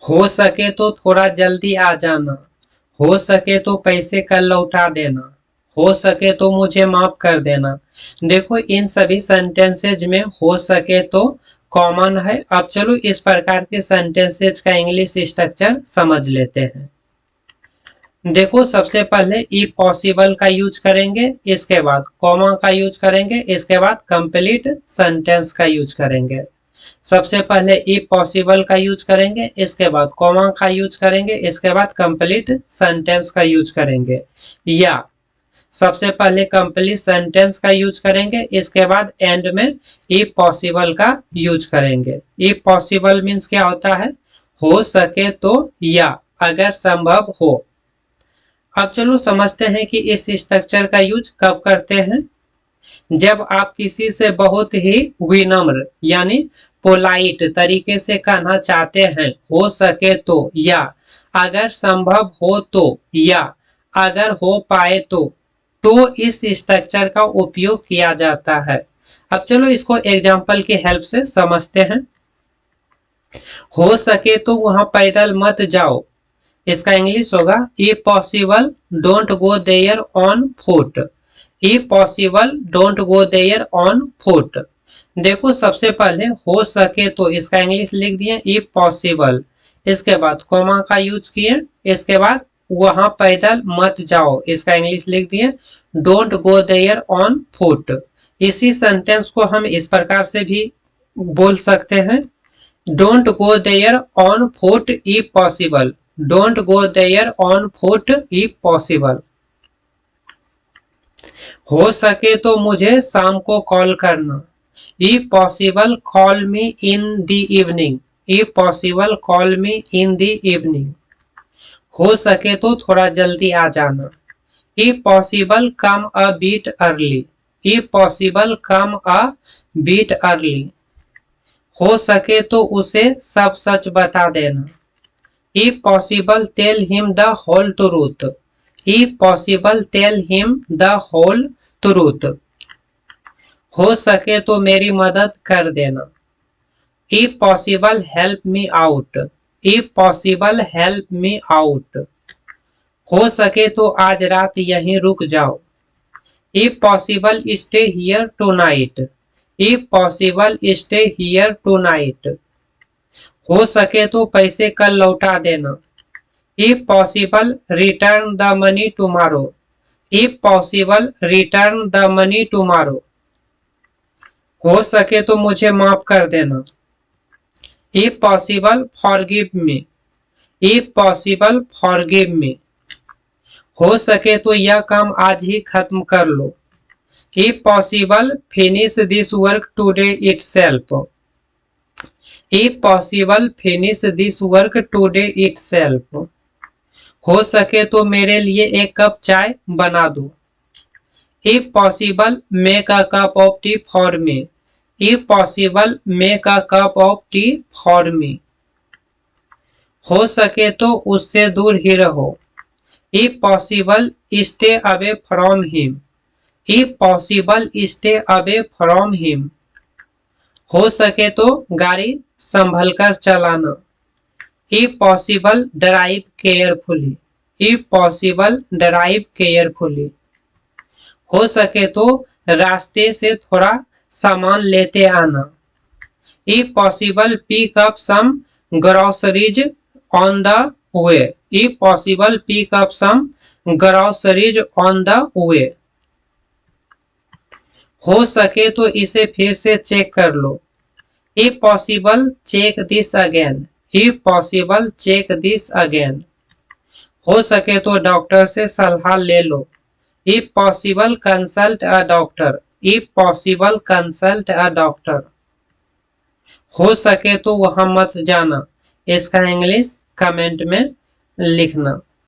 हो सके तो थोड़ा जल्दी आ जाना, हो सके तो पैसे कल लौटा देना, हो सके तो मुझे माफ कर देना। देखो इन सभी सेंटेंसेज में हो सके तो कॉमन है। अब चलो इस प्रकार के सेंटेंसेज का इंग्लिश स्ट्रक्चर समझ लेते हैं। देखो सबसे पहले ई पॉसिबल का यूज करेंगे, इसके बाद कॉमा का यूज करेंगे, इसके बाद कंप्लीट सेंटेंस का यूज करेंगे। सबसे पहले ई पॉसिबल का यूज करेंगे, इसके बाद कॉमा का यूज करेंगे, इसके बाद कंप्लीट सेंटेंस का यूज करेंगे। या सबसे पहले कंप्लीट सेंटेंस का यूज करेंगे, इसके बाद एंड में ई पॉसिबल का यूज करेंगे। ई पॉसिबल मीन्स क्या होता है? हो सके तो या अगर संभव हो। अब चलो समझते हैं कि इस स्ट्रक्चर का यूज कब करते हैं। जब आप किसी से बहुत ही विनम्र यानी पोलाइट तरीके से कहना चाहते हैं हो सके तो या अगर संभव हो तो या अगर हो पाए तो इस स्ट्रक्चर का उपयोग किया जाता है। अब चलो इसको एग्जांपल की हेल्प से समझते हैं। हो सके तो वहां पैदल मत जाओ, इसका इंग्लिश होगा if possible don't go there on foot. If possible don't go there on foot. देखो सबसे पहले हो सके तो इसका इंग्लिश लिख दिए इफ पॉसिबल, इसके बाद कॉमा का यूज किए, इसके बाद वहां पैदल मत जाओ, इसका इंग्लिश लिख दिए don't go there on foot. इसी सेंटेंस को हम इस प्रकार से भी बोल सकते हैं, don't go there on foot if possible, don't go there on foot if possible. हो सके तो मुझे शाम को कॉल करना, if possible call me in the evening, if possible call me in the evening. हो सके तो थोड़ा जल्दी आ जाना, if possible come a bit early, if possible come a bit early. हो सके तो उसे सब सच बता देना, if possible tell him the whole truth, if possible tell him the whole truth. हो सके तो मेरी मदद कर देना, if possible help me out, if possible help me out. हो सके तो आज रात यहीं रुक जाओ, if possible stay here tonight, if possible stay here tonight. हो सके तो पैसे कल लौटा देना, if possible return the money tomorrow, if possible return the money tomorrow. हो सके तो मुझे माफ कर देना, if possible forgive me, if possible forgive me. हो सके तो यह काम आज ही खत्म कर लो, if possible finish this work today itself, if possible finish this work today itself. हो सके तो मेरे लिए एक कप चाय बना दो, if possible make a cup of tea for me, if possible make a cup of tea for me. हो सके तो उससे दूर ही रहो, if possible stay away from him, if possible stay away from him. हो सके तो गाड़ी संभल कर चलाना, if possible drive carefully, if possible drive carefully. हो सके तो रास्ते से थोड़ा सामान लेते आना, if possible pick up some groceries on the way, if possible pick up some groceries on the way. हो सके तो इसे फिर से चेक कर लो, if possible check this again, if possible check this again. हो सके तो डॉक्टर से सलाह ले लो, if possible consult a doctor, if possible consult a doctor. हो सके तो वहां मत जाना, इसका इंग्लिश कमेंट में लिखना।